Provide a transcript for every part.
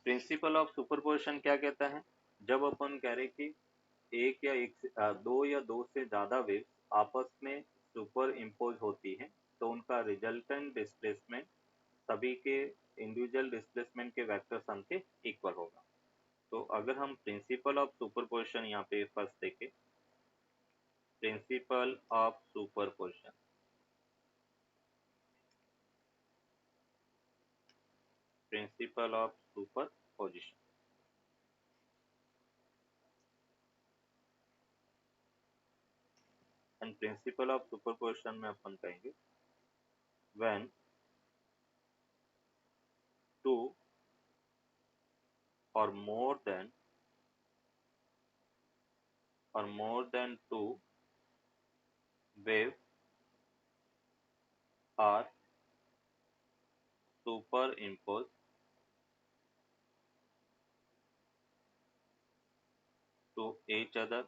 Principal of superposition क्या कहता है? जब अपन कह रहे कि एक या दो या दो से ज्यादा वेव्स आपस में सुपर इम्पोज होती हैं, तो उनका रिजल्टेंट डिस्प्लेसमेंट सभी के इंडिविजुअल डिस्प्लेसमेंट के वेक्टर सम के इक्वल होगा। तो अगर हम प्रिंसिपल ऑफ सुपरपोजिशन यहाँ पे फर्स्ट देखें, principle of superposition, principle of superposition, and principle of superposition में अपन कहेंगे when two or more than two waves are superimposed to each other,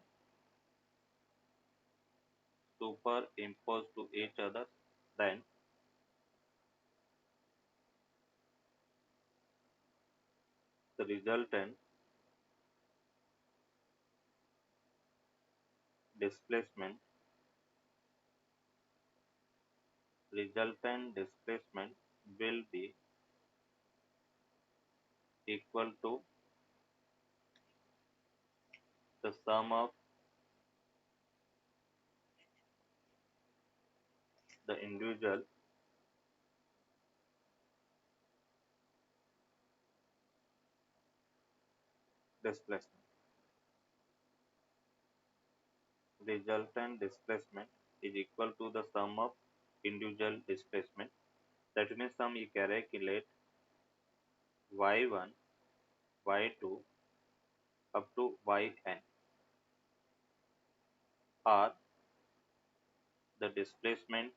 then the displacement resultant displacement will be equal to the sum of the individual displacement. Resultant displacement is equal to the sum of individual displacement. That means हम ये कह रहे हैं कि let y1, y2 up to yn are the displacement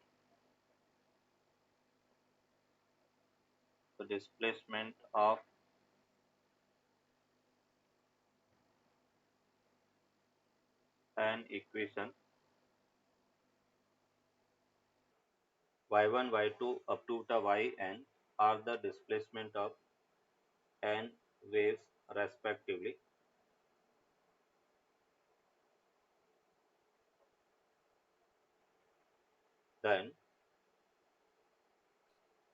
of an equation y1 y2 up to the yn are the displacement of n waves respectively, then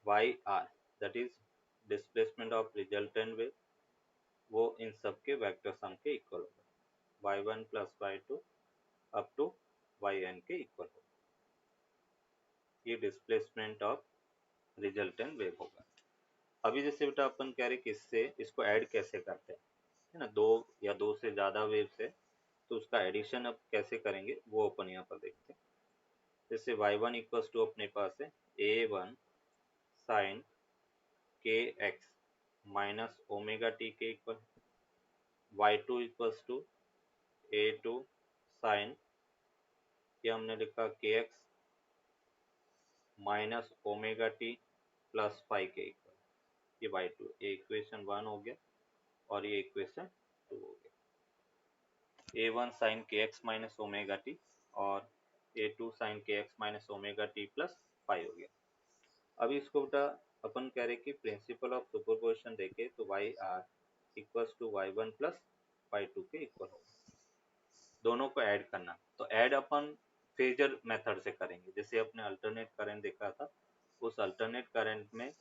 yr, that is displacement of resultant wave, वो इन सब के vector sum के equal होगा, y1 plus y2 up to yn के equal होगा। ये displacement of resultant wave होगा। अभी जैसे बेटा अपन कह रहे कि इससे इसको ऐड कैसे करते हैं, है ना, दो या दो से ज्यादा वेव से, तो उसका एडिशन अब कैसे करेंगे वो अपन यहाँ पर देखते हैं। जैसे y1 इक्वल्स टू अपने पास है a1 साइन के एक्स माइनस ओमेगा टी के equal, y2 equals to a2 sine, ये हमने लिखा के x minus omega t plus five के इक्वल, ये y2, ये इक्वेशन 1 हो गया और ये इक्वेशन 2 हो गया। a1 साइन के एक्स माइनस ओमेगा टी और a2 साइन के x minus omega t plus 5 हो गया। अभी इसको बेटा अपन कह रहे कि प्रिंसिपल ऑफ सुपरपोजिशन देखे तो yr equals to y1 plus y2 के इक्वल होगा। दोनों को ऐड करना, तो ऐड अपन फेजर मेथड से करेंगे। जैसे अपने अल्टरनेट करंट देखा था, उस अल्टरनेट करंट में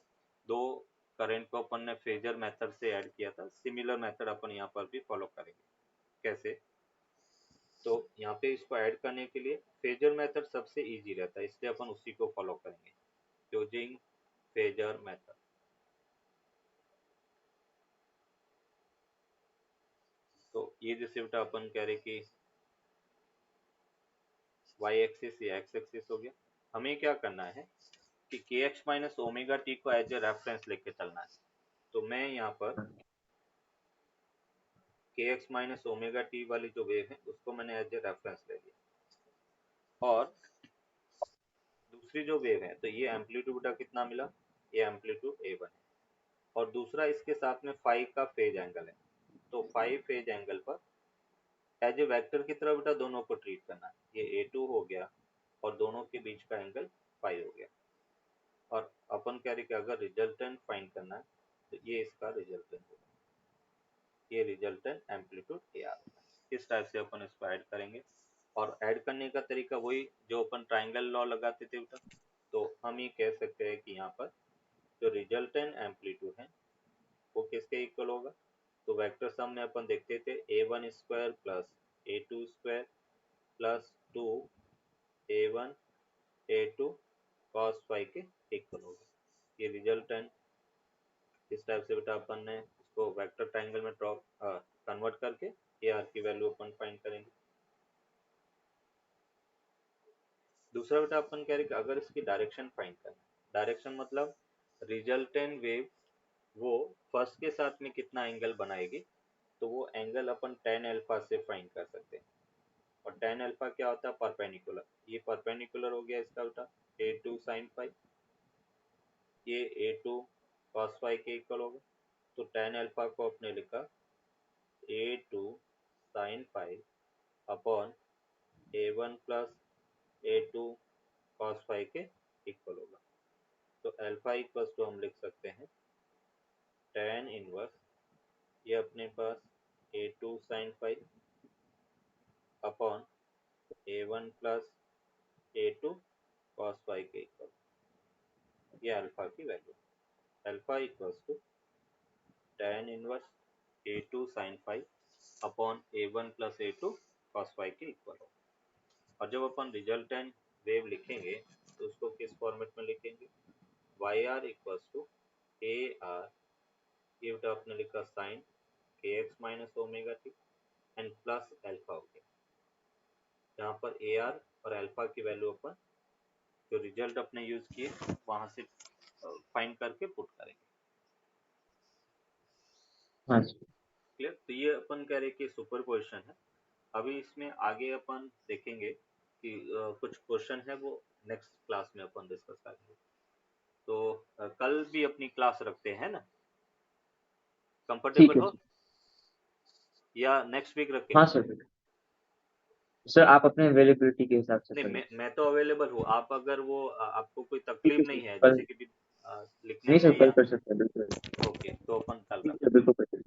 दो करंट को अपन ने फेजर मेथड से ऐड किया था, सिमिलर मेथड अपन यहाँ पर भी फॉलो करेंगे। कैसे? तो यहाँ पे इसको ऐड करने के लिए फेजर मेथड सबसे इजी रहता है, इसलिए अपन उसी को फॉलो करेंगे, यूजिंग फेजर मेथड। तो ये जैसे बेटा अपन कह रहे कि y एक्सिस या x एक्सिस हो गया, हमें क्या करना है कि के एक्स माइनस ओमेगा टी को एज ए रेफरेंस लेके चलना है। तो मैं यहाँ पर के एक्स माइनस ओमेगा टी वाली जो वेव है उसको मैंने एज ए रेफरेंस ले लिया, और दूसरी जो वेव है तो ये एम्पलीट्यूड कितना मिला, ये एम्पलीट्यूड a1 है, और दूसरा इसके साथ में फाइव का फेज एंगल है, तो फाइव फेज एंगल पर एज ए वेक्टर की तरह बेटा दोनों को ट्रीट करना है। ये a2 हो गया और दोनों के बीच का एंगल 5 हो गया, और अपन कह रहे कि अगर रिजल्टेंट फाइंड करना है तो ये इसका रिजल्टेंट होगा। ये रिजल्टेंट एम्पलीट्यूड ए आर होगा। इस टाइप से अपन इसको ऐड करेंगे। और ऐड करने का तरीका वही जो अपन ट्राइंगल लॉ लगाते थे बेटा। तो हम ये कह सकते हैं कि यहाँ पर जो रिजल्टेंट एम्पलीट्यूड है वो किसके इक्वल होगा। तो वेक्टर सम में अपन देखते थे a1 square plus a2 square plus 2 a1 a2 cos phi के इक्वल होगा। ये रिजल्टेंट इस टाइप से बेटा अपन ने इसको वेक्टर ट्राइंगल में ड्रॉ कन्वर्ट करके ए आर की वैल्यू अपन फाइंड करेंगे। दूसरा बेटा अपन कह रहे कि अगर इसकी डायरेक्शन फाइंड करना, डायरेक्शन मतलब रिजल्टेंट वेव वो फर्स्ट के साथ में कितना एंगल बनाएगी, तो वो एंगल अपन tan अल्फा से फाइंड कर सकते हैं। और tan अल्फा क्या होता है, परपेंडिकुलर। ये परपेंडिकुलर हो गया इसका बेटा a2 sin फाई, ये a2 cos फाई के इक्वल होगा। तो tan अल्फा को अपने लिखा a2 sin phi upon a1 plus a2 cos phi के इक्वल होगा। तो अल्फा इक्वल टू हम लिख सकते हैं tan इनवर्स, ये अपने पास a2 sin phi upon a1 plus a2 cos phi के इक्वल, ये अल्फा की value. Alpha equals to tan inverse a2 sin phi upon a1 plus a2 cos phi के इक्वल हो। और जब अपन रिजल्टेंट वेव लिखेंगे तो उसको किस फॉर्मेट में लिखेंगे, yr equals to A R, ये बेटा आपने लिखा साइन के x minus omega t and plus alpha हो गया। यहाँ पर ए आर और अल्फा की वैल्यू अपन जो रिजल्ट अपने यूज किए वहां से फाइंड करके पुट करेंगे। हाँ क्लियर। तो ये अपन कह रहे कि सुपरपोजिशन है। अभी इसमें आगे अपन देखेंगे कि कुछ क्वेश्चन है वो नेक्स्ट क्लास में अपन डिस्कस करेंगे। तो कल भी अपनी क्लास रखते हैं ना, कंफर्टेबल ठीक है हो, या नेक्स्ट वीक रखें। हाँ सर आप अपने अवेलेबिलिटी के हिसाब से नहीं, कर मैं तो अवेलेबल हूँ। आप अगर वो आपको कोई ठीक है तकलीफ सर नहीं है कल, जैसे कि लिखने नहीं में सर कल या, कर सकते हैं बिल्कुल। ओके तो अपन कल ठीक रखते है हैं। बिल्कुल कर सकते हैं।